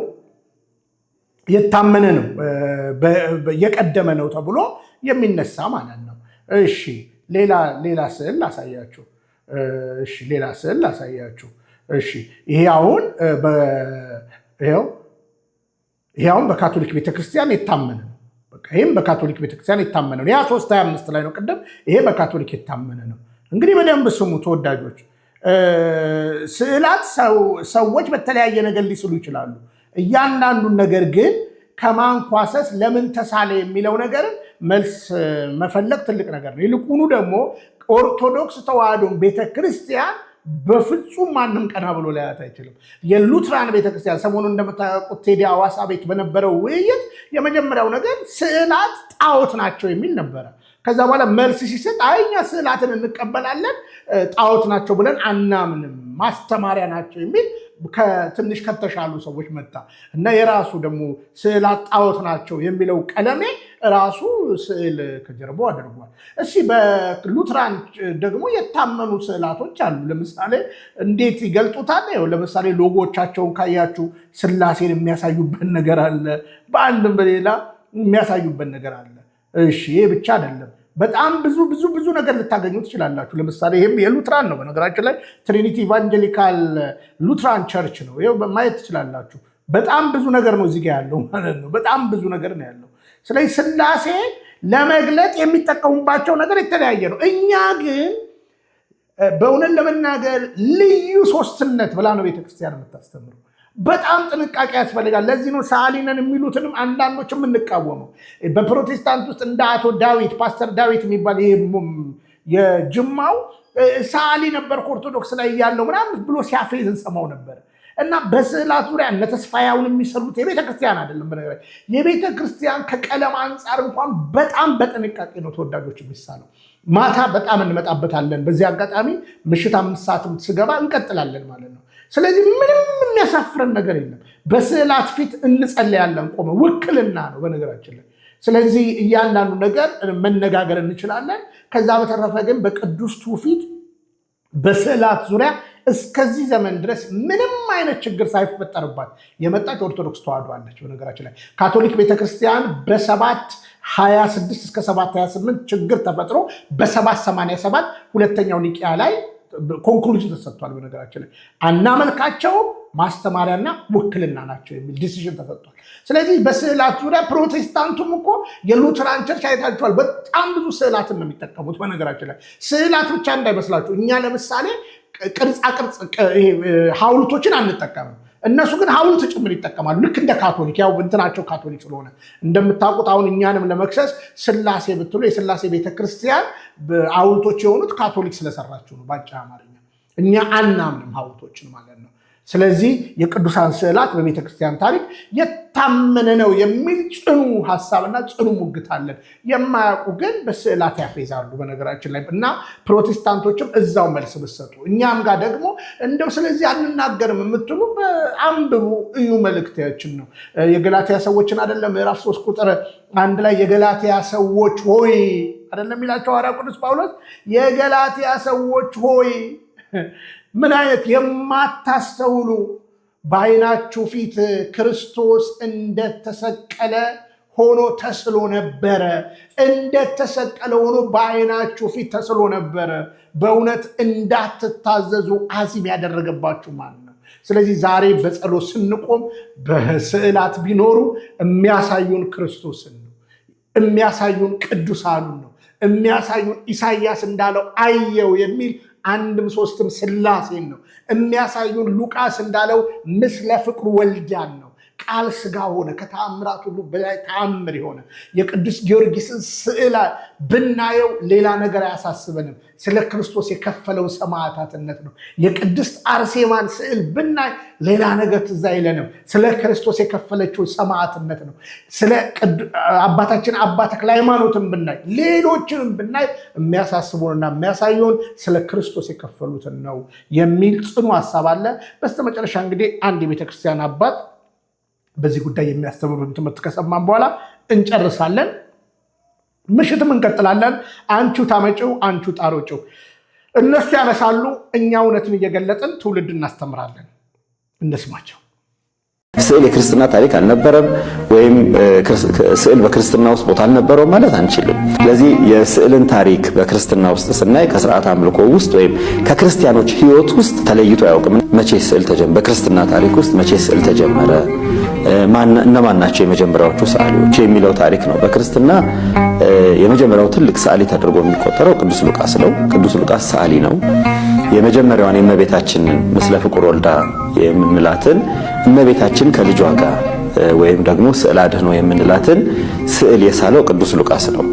የታመነ ነው፣ የቀደመ ነው ተብሎ የሚነሳ ማለት ነው። እሺ ሌላ ስዕል ላሳያችሁ። እሺ ይሄ አሁን በካቶሊክ ቤተክርስቲያን የታመነ ነው። ይህም በካቶሊክ ቤተክርስቲያን የታመነ ነው። ያ 325 ላይ ነው ቅድም። ይሄ በካቶሊክ የታመነ ነው። እንግዲህ በደንብ ስሙ ተወዳጆች። ስዕላት ሰዎች በተለያየ ነገር ሊስሉ ይችላሉ። እያንዳንዱን ነገር ግን ከማንኳሰስ ለምን ተሳለ የሚለው ነገርን መልስ መፈለግ ትልቅ ነገር ነው። ይልቁኑ ደግሞ ኦርቶዶክስ ተዋሕዶ ቤተክርስቲያን በፍጹም ማንም ቀና ብሎ ሊያያት አይችልም። የሉትራን ቤተክርስቲያን ሰሞኑን እንደምታውቁት ቴዲ አዋሳ ቤት በነበረው ውይይት የመጀመሪያው ነገር ስዕላት ጣዖት ናቸው የሚል ነበረ። ከዛ በኋላ መልስ ሲሰጥ እኛ ስዕላትን እንቀበላለን፣ ጣዖት ናቸው ብለን አናምንም፣ ማስተማሪያ ናቸው የሚል ትንሽ ከተሻሉ ሰዎች መጣ እና የራሱ ደግሞ ስዕላት ጣዖት ናቸው የሚለው ቀለሜ ራሱ ስዕል ከጀርባው አድርጓል። እሺ በሉትራን ደግሞ የታመኑ ስዕላቶች አሉ። ለምሳሌ እንዴት ይገልጡታል? ለምሳሌ ሎጎቻቸውን ካያችሁ ስላሴን የሚያሳዩበት ነገር አለ፣ በአንድም በሌላ የሚያሳዩበት ነገር አለ። እሺ ይሄ ብቻ አይደለም፣ በጣም ብዙ ነገር ልታገኙ ትችላላችሁ። ለምሳሌ ይህም የሉትራን ነው። በነገራችን ላይ ትሪኒቲ ኢቫንጀሊካል ሉትራን ቸርች ነው። ይኸው ማየት ትችላላችሁ። በጣም ብዙ ነገር ነው እዚህ ጋ ያለው ማለት ነው። በጣም ብዙ ነገር ነው ያለው። ስለዚህ ስላሴ ለመግለጥ የሚጠቀሙባቸው ነገር የተለያየ ነው። እኛ ግን በእውነት ለመናገር ልዩ ሶስትነት ብላ ነው ቤተክርስቲያን የምታስተምሩ። በጣም ጥንቃቄ ያስፈልጋል። ለዚህ ነው ሰዓሊነን የሚሉትንም አንዳንዶች የምንቃወመው። በፕሮቴስታንት ውስጥ እንደ አቶ ዳዊት ፓስተር ዳዊት የሚባል የጅማው ሰዓሊ ነበር ኦርቶዶክስ ላይ ያለው ምናምን ብሎ ሲያፌዝ እንሰማው ነበር። እና በስዕላት ዙሪያ እነ ተስፋያውን የሚሰሩት የቤተክርስቲያን አይደለም። በነገራችን የቤተክርስቲያን ከቀለም አንጻር እንኳን በጣም በጥንቃቄ ነው ተወዳጆች የሚሳለው። ማታ በጣም እንመጣበታለን። በዚህ አጋጣሚ ምሽት 5 ሰዓትም ስገባ እንቀጥላለን ማለት ነው። ስለዚህ ምንም የሚያሳፍረን ነገር የለም። በስዕላት ፊት እንጸልያለን ቆመ፣ ውክልና ነው በነገራችን ላይ። ስለዚህ እያንዳንዱ ነገር መነጋገር እንችላለን። ከዛ በተረፈ ግን በቅዱስ ትውፊት በስዕላት ዙሪያ እስከዚህ ዘመን ድረስ ምንም አይነት ችግር ሳይፈጠርባት የመጣች ኦርቶዶክስ ተዋሕዶ አለች። በነገራችን ላይ ካቶሊክ ቤተክርስቲያን በ726 እስከ 728 ችግር ተፈጥሮ በ787 ሁለተኛው ኒቅያ ላይ ኮንክሉዥን ተሰጥቷል። በነገራችን ላይ አናመልካቸው ማስተማሪያና ውክልና ናቸው የሚል ዲሲዥን ተሰጥቷል። ስለዚህ በስዕላት ዙሪያ ፕሮቴስታንቱም እኮ የሉትራን ቸርች አይታችኋል፣ በጣም ብዙ ስዕላትን ነው የሚጠቀሙት። በነገራችን ላይ ስዕላት ብቻ እንዳይመስላችሁ። እኛ ለምሳሌ ቅርጻ ቅርጽ ሐውልቶችን አንጠቀምም። እነሱ ግን ሐውልት ጭምር ይጠቀማሉ። ልክ እንደ ካቶሊክ፣ ያው እንትናቸው ካቶሊክ ስለሆነ እንደምታውቁት። አሁን እኛንም ለመክሰስ ስላሴ ብትሉ የስላሴ ቤተክርስቲያን ሐውልቶች የሆኑት ካቶሊክ ስለሰራቸው ነው። ባጭ አማርኛ እኛ አናምንም ሐውልቶችን ማለት ነው። ስለዚህ የቅዱሳን ስዕላት በቤተክርስቲያን ታሪክ የታመነ ነው የሚል ጽኑ ሀሳብና ጽኑ ሙግት አለን። የማያውቁ ግን በስዕላት ያፌዛሉ በነገራችን ላይ እና ፕሮቴስታንቶችም እዛው መልስ ብሰጡ፣ እኛም ጋር ደግሞ እንደው ስለዚህ አንናገርም የምትሉ አንብቡ፣ እዩ። መልእክታችን ነው የገላትያ ሰዎችን አይደለም ምዕራፍ 3 ቁጥር 1 ላይ የገላትያ ሰዎች ሆይ አይደለም የሚላቸው ሐዋርያው ቅዱስ ጳውሎስ። የገላትያ ሰዎች ሆይ ምን አይነት የማታስተውሉ በዓይናችሁ ፊት ክርስቶስ እንደተሰቀለ ሆኖ ተስሎ ነበረ። እንደተሰቀለ ሆኖ በዓይናችሁ ፊት ተስሎ ነበረ። በእውነት እንዳትታዘዙ አዚም ያደረገባችሁ ማን ነው? ስለዚህ ዛሬ በጸሎት ስንቆም በስዕላት ቢኖሩ የሚያሳዩን ክርስቶስን ነው፣ የሚያሳዩን ቅዱሳኑን ነው፣ የሚያሳዩን ኢሳይያስ እንዳለው አየው የሚል 1ም 3ም ስላሴን ነው የሚያሳዩን። ሉቃስ እንዳለው ምስለ ፍቅሩ ወልዳን ነው ቃል ስጋ ሆነ፣ ከተአምራት ሁሉ በላይ ተአምር የሆነ የቅዱስ ጊዮርጊስን ስዕል ብናየው ሌላ ነገር አያሳስበንም። ስለ ክርስቶስ የከፈለው ሰማዕታትነት ነው። የቅድስት አርሴማን ስዕል ብናይ ሌላ ነገር ትዝ አይለንም። ስለ ክርስቶስ የከፈለችው ሰማዕትነት ነው። ስለ አባታችን አባ ተክለ ሃይማኖትን ብናይ፣ ሌሎችንም ብናይ የሚያሳስቡንና የሚያሳዩን ስለ ክርስቶስ የከፈሉትን ነው የሚል ጽኑ ሀሳብ አለ። በስተመጨረሻ እንግዲህ አንድ የቤተክርስቲያን አባት በዚህ ጉዳይ የሚያስተምሩን ትምህርት ከሰማን በኋላ እንጨርሳለን። ምሽትም እንቀጥላለን። አንቹ ታመጪው አንቹ ጣሮጪው እነሱ ያነሳሉ፣ እኛ እውነትን እየገለጥን ትውልድ እናስተምራለን። እንስማቸው። ስዕል የክርስትና ታሪክ አልነበረም ወይም ስዕል በክርስትና ውስጥ ቦታ አልነበረውም ማለት አንችልም። ስለዚህ የስዕልን ታሪክ በክርስትና ውስጥ ስናይ ከስርዓት አምልኮ ውስጥ ወይም ከክርስቲያኖች ሕይወት ውስጥ ተለይቶ አያውቅም። መቼ ስዕል ተጀመረ? በክርስትና ታሪክ ውስጥ መቼ ስዕል ተጀመረ? እነማን ናቸው የመጀመሪያዎቹ ሰዓሊዎች የሚለው ታሪክ ነው። በክርስትና የመጀመሪያው ትልቅ ሰዓሊ ተደርጎ የሚቆጠረው ቅዱስ ሉቃስ ነው። ቅዱስ ሉቃስ ሰዓሊ ነው። የመጀመሪያዋን የእመቤታችንን ምስለ ፍቁር ወልዳ የምንላትን እመቤታችን ከልጇ ጋር ወይም ደግሞ ስዕል አድኅኖ የምንላትን ስዕል የሳለው ቅዱስ ሉቃስ ነው።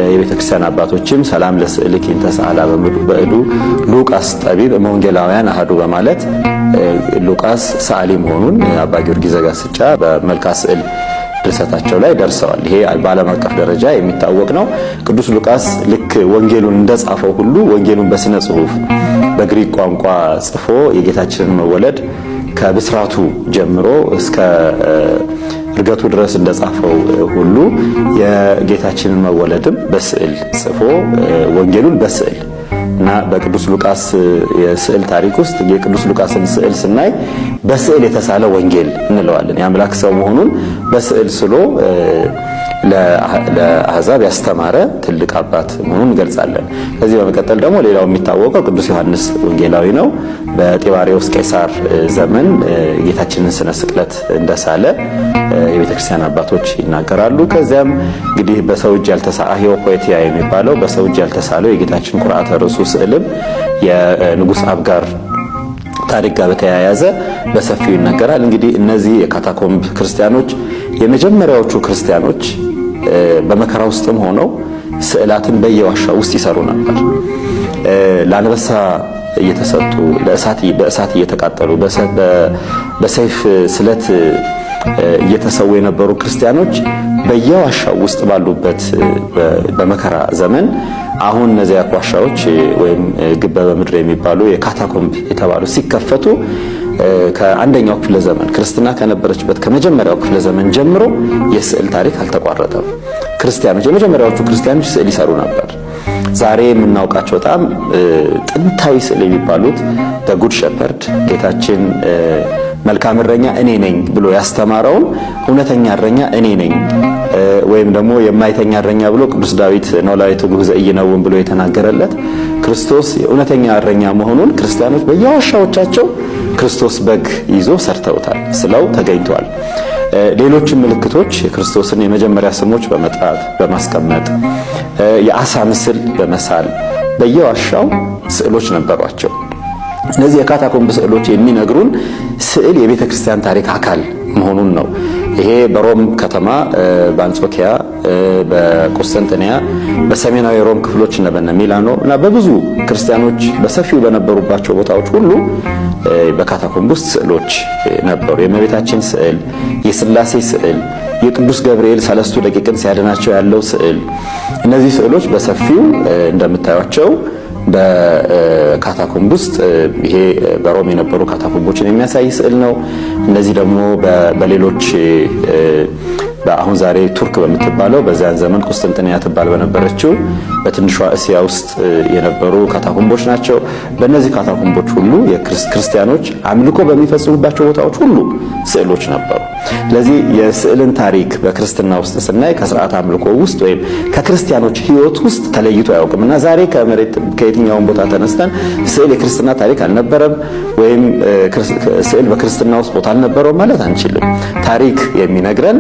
የቤተክርስቲያን አባቶችም ሰላም ለስዕልኪ እንተ ሰዓላ በእዱ ሉቃስ ጠቢብ እምወንጌላውያን አሐዱ በማለት ሉቃስ ሰዓሊ መሆኑን አባ ጊዮርጊስ ዘጋስጫ በመልካ ስዕል ድርሰታቸው ላይ ደርሰዋል። ይሄ በዓለም አቀፍ ደረጃ የሚታወቅ ነው። ቅዱስ ሉቃስ ልክ ወንጌሉን እንደጻፈው ሁሉ ወንጌሉን በስነ ጽሑፍ በግሪክ ቋንቋ ጽፎ የጌታችንን መወለድ ከብስራቱ ጀምሮ እስከ እርገቱ ድረስ እንደጻፈው ሁሉ የጌታችንን መወለድም በስዕል ጽፎ ወንጌሉን በስዕል እና በቅዱስ ሉቃስ የስዕል ታሪክ ውስጥ የቅዱስ ሉቃስን ስዕል ስናይ በስዕል የተሳለ ወንጌል እንለዋለን። የአምላክ ሰው መሆኑን በስዕል ስሎ ለአሕዛብ ያስተማረ ትልቅ አባት መሆኑን እንገልጻለን። ከዚህ በመቀጠል ደግሞ ሌላው የሚታወቀው ቅዱስ ዮሐንስ ወንጌላዊ ነው። በጢባሪዎስ ቄሳር ዘመን ጌታችንን ስነ ስቅለት እንደሳለ የቤተክርስቲያን አባቶች ይናገራሉ። ከዚያም እንግዲህ በሰው እጅ ያልተሳለው ፖኤቲያ የሚባለው በሰው እጅ ያልተሳለው የጌታችን ቁርአተ ርዕሱ ስዕልም የንጉሥ አብጋር ታሪክ ጋር በተያያዘ በሰፊው ይነገራል። እንግዲህ እነዚህ የካታኮምብ ክርስቲያኖች የመጀመሪያዎቹ ክርስቲያኖች በመከራ ውስጥም ሆነው ስዕላትን በየዋሻው ውስጥ ይሰሩ ነበር። ለአንበሳ እየተሰጡ በእሳት እየተቃጠሉ በሰይፍ ስለት እየተሰዉ የነበሩ ክርስቲያኖች በየዋሻው ውስጥ ባሉበት በመከራ ዘመን አሁን እነዚያ ዋሻዎች ወይም ግበ በምድር የሚባሉ የካታኮምብ የተባሉ ሲከፈቱ ከአንደኛው ክፍለ ዘመን ክርስትና ከነበረችበት ከመጀመሪያው ክፍለ ዘመን ጀምሮ የስዕል ታሪክ አልተቋረጠም። ክርስቲያኖች የመጀመሪያዎቹ ክርስቲያኖች ስዕል ይሰሩ ነበር። ዛሬ የምናውቃቸው በጣም ጥንታዊ ስዕል የሚባሉት በጉድ ሸፐርድ ጌታችን መልካም እረኛ እኔ ነኝ ብሎ ያስተማረውን እውነተኛ እረኛ እኔ ነኝ ወይም ደግሞ የማይተኛ እረኛ ብሎ ቅዱስ ዳዊት ኖላዊ ትጉህ ዘኢይነውም ብሎ የተናገረለት ክርስቶስ የእውነተኛ እረኛ መሆኑን ክርስቲያኖች በየዋሻዎቻቸው ክርስቶስ በግ ይዞ ሰርተውታል፣ ስለው ተገኝተዋል። ሌሎችም ምልክቶች የክርስቶስን የመጀመሪያ ስሞች በመጥራት በማስቀመጥ የአሳ ምስል በመሳል በየዋሻው ስዕሎች ነበሯቸው። እነዚህ የካታኮምብ ስዕሎች የሚነግሩን ስዕል የቤተ ክርስቲያን ታሪክ አካል መሆኑን ነው። ይሄ በሮም ከተማ በአንጾኪያ፣ በቁስጥንጥንያ፣ በሰሜናዊ ሮም ክፍሎች እና በነ ሚላኖ እና በብዙ ክርስቲያኖች በሰፊው በነበሩባቸው ቦታዎች ሁሉ በካታኮምብ ውስጥ ስዕሎች ነበሩ። የእመቤታችን ስዕል፣ የሥላሴ ስዕል፣ የቅዱስ ገብርኤል ሰለስቱ ደቂቅን ሲያድናቸው ያለው ስዕል፣ እነዚህ ስዕሎች በሰፊው እንደምታዩቸው በካታኮምብ ውስጥ ይሄ በሮም የነበሩ ካታኮምቦችን የሚያሳይ ስዕል ነው። እነዚህ ደግሞ በሌሎች በአሁን ዛሬ ቱርክ በምትባለው በዚያን ዘመን ቁስጥንጥንያ ትባል በነበረችው በትንሿ እስያ ውስጥ የነበሩ ካታኮምቦች ናቸው። በእነዚህ ካታኮምቦች ሁሉ የክርስቲያኖች አምልኮ በሚፈጽሙባቸው ቦታዎች ሁሉ ስዕሎች ነበሩ። ስለዚህ የስዕልን ታሪክ በክርስትና ውስጥ ስናይ ከስርዓት አምልኮ ውስጥ ወይም ከክርስቲያኖች ሕይወት ውስጥ ተለይቶ አያውቅም እና ዛሬ ከየትኛውን ቦታ ተነስተን ስዕል የክርስትና ታሪክ አልነበረም ወይም ስዕል በክርስትና ውስጥ ቦታ አልነበረውም ማለት አንችልም። ታሪክ የሚነግረን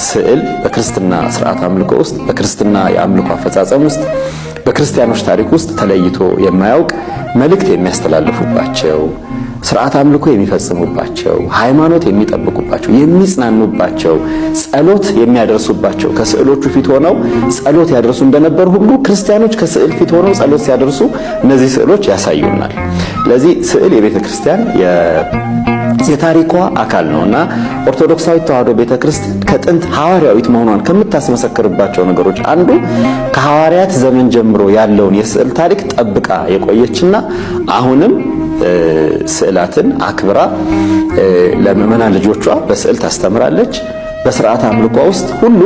ስዕል በክርስትና ስርዓት አምልኮ ውስጥ በክርስትና የአምልኮ አፈጻጸም ውስጥ በክርስቲያኖች ታሪክ ውስጥ ተለይቶ የማያውቅ መልእክት የሚያስተላልፉባቸው ስርዓት አምልኮ የሚፈጽሙባቸው፣ ሃይማኖት የሚጠብቁባቸው፣ የሚጽናኑባቸው፣ ጸሎት የሚያደርሱባቸው ከስዕሎቹ ፊት ሆነው ጸሎት ያደርሱ እንደነበር ሁሉ ክርስቲያኖች ከስዕል ፊት ሆነው ጸሎት ሲያደርሱ እነዚህ ስዕሎች ያሳዩናል። ስለዚህ ስዕል የቤተ ክርስቲያን የታሪኳ አካል ነውና ኦርቶዶክሳዊት ተዋሕዶ ቤተክርስቲያን ከጥንት ሐዋርያዊት መሆኗን ከምታስመሰክርባቸው ነገሮች አንዱ ከሐዋርያት ዘመን ጀምሮ ያለውን የስዕል ታሪክ ጠብቃ የቆየችና አሁንም ስዕላትን አክብራ ለምዕመናን ልጆቿ በስዕል ታስተምራለች። በስርዓት አምልኮ ውስጥ ሁሉ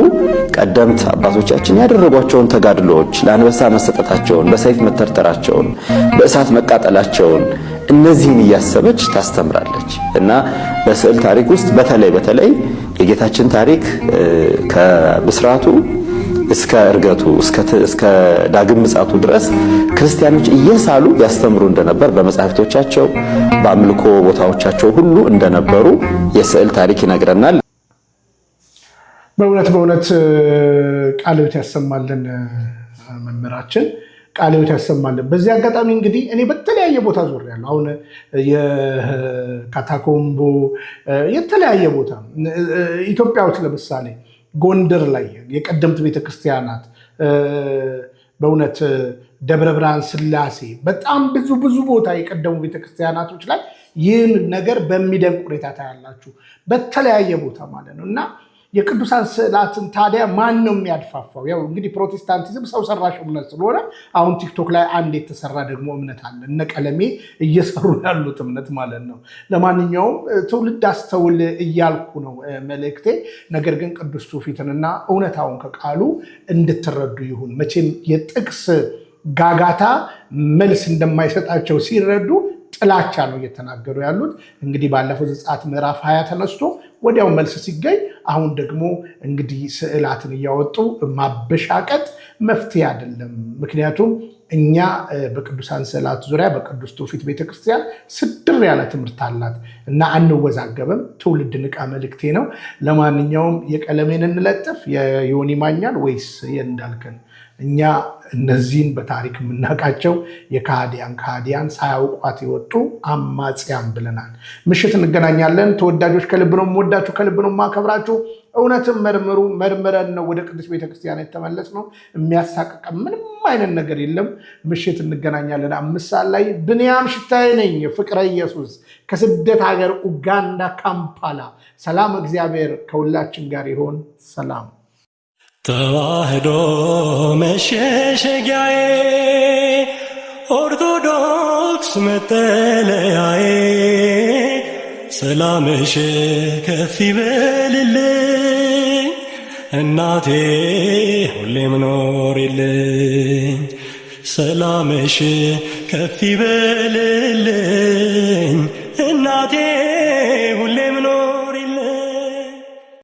ቀደምት አባቶቻችን ያደረጓቸውን ተጋድሎዎች፣ ለአንበሳ መሰጠታቸውን፣ በሰይፍ መተርተራቸውን፣ በእሳት መቃጠላቸውን እነዚህን እያሰበች ታስተምራለች እና በስዕል ታሪክ ውስጥ በተለይ የጌታችን ታሪክ ከብስራቱ እስከ እርገቱ እስከ ዳግም ምጽአቱ ድረስ ክርስቲያኖች እየሳሉ ያስተምሩ እንደነበር በመጻሕፍቶቻቸው በአምልኮ ቦታዎቻቸው ሁሉ እንደነበሩ የስዕል ታሪክ ይነግረናል። በእውነት ቃለ ሕይወት ያሰማልን መምህራችን፣ ቃለ ሕይወት ያሰማልን። በዚህ አጋጣሚ እንግዲህ እኔ በተለያየ ቦታ ዞሬያለሁ። አሁን የካታኮምቦ የተለያየ ቦታ ኢትዮጵያ ውስጥ ለምሳሌ ጎንደር ላይ የቀደምት ቤተክርስቲያናት በእውነት ደብረ ብርሃን ስላሴ፣ በጣም ብዙ ቦታ የቀደሙ ቤተክርስቲያናቶች ላይ ይህን ነገር በሚደንቅ ሁኔታ ታያላችሁ፣ በተለያየ ቦታ ማለት ነው። እና የቅዱሳን ስዕላትን ታዲያ ማን ነው የሚያድፋፋው? ያው እንግዲህ ፕሮቴስታንቲዝም ሰው ሰራሽ እምነት ስለሆነ አሁን ቲክቶክ ላይ አንድ የተሰራ ደግሞ እምነት አለ፣ እነ ቀለሜ እየሰሩ ያሉት እምነት ማለት ነው። ለማንኛውም ትውልድ አስተውል እያልኩ ነው መልእክቴ። ነገር ግን ቅዱስ ትውፊትንና እውነታውን ከቃሉ እንድትረዱ ይሁን። መቼም የጥቅስ ጋጋታ መልስ እንደማይሰጣቸው ሲረዱ ጥላቻ ነው እየተናገሩ ያሉት። እንግዲህ ባለፈው ዘጸአት ምዕራፍ 20 ተነስቶ ወዲያው መልስ ሲገኝ አሁን ደግሞ እንግዲህ ስዕላትን እያወጡ ማበሻቀጥ መፍትሄ አይደለም። ምክንያቱም እኛ በቅዱሳን ስዕላት ዙሪያ በቅዱስ ትውፊት ቤተክርስቲያን ስድር ያለ ትምህርት አላት እና አንወዛገብም። ትውልድ ንቃ መልእክቴ ነው። ለማንኛውም የቀለሜን እንለጥፍ የዮኒ ማኛን ወይስ የእንዳልከን? እኛ እነዚህን በታሪክ የምናውቃቸው የካህዲያን ሳያውቋት የወጡ አማጽያን ብለናል። ምሽት እንገናኛለን። ተወዳጆች፣ ከልብ ነው የምወዳችሁ፣ ከልብ ነው የማከብራችሁ። እውነትን መርምሩ። መርምረን ነው ወደ ቅዱስ ቤተክርስቲያን የተመለስ ነው። የሚያሳቅቀ ምንም አይነት ነገር የለም። ምሽት እንገናኛለን 5 ሰዓት ላይ። ብንያም ሽታዬ ነኝ፣ ፍቅረ ኢየሱስ ከስደት ሀገር ኡጋንዳ ካምፓላ። ሰላም፣ እግዚአብሔር ከሁላችን ጋር ይሆን። ሰላም። ተዋህዶ መሸሸጊያዬ፣ ኦርቶዶክስ መጠለያዬ፣ ሰላምሽ ከፍ ይበልልኝ እናቴ ሁሌም ኖሪልኝ። ሰላምሽ ከፍ ይበልልኝ እናቴ ሁሌም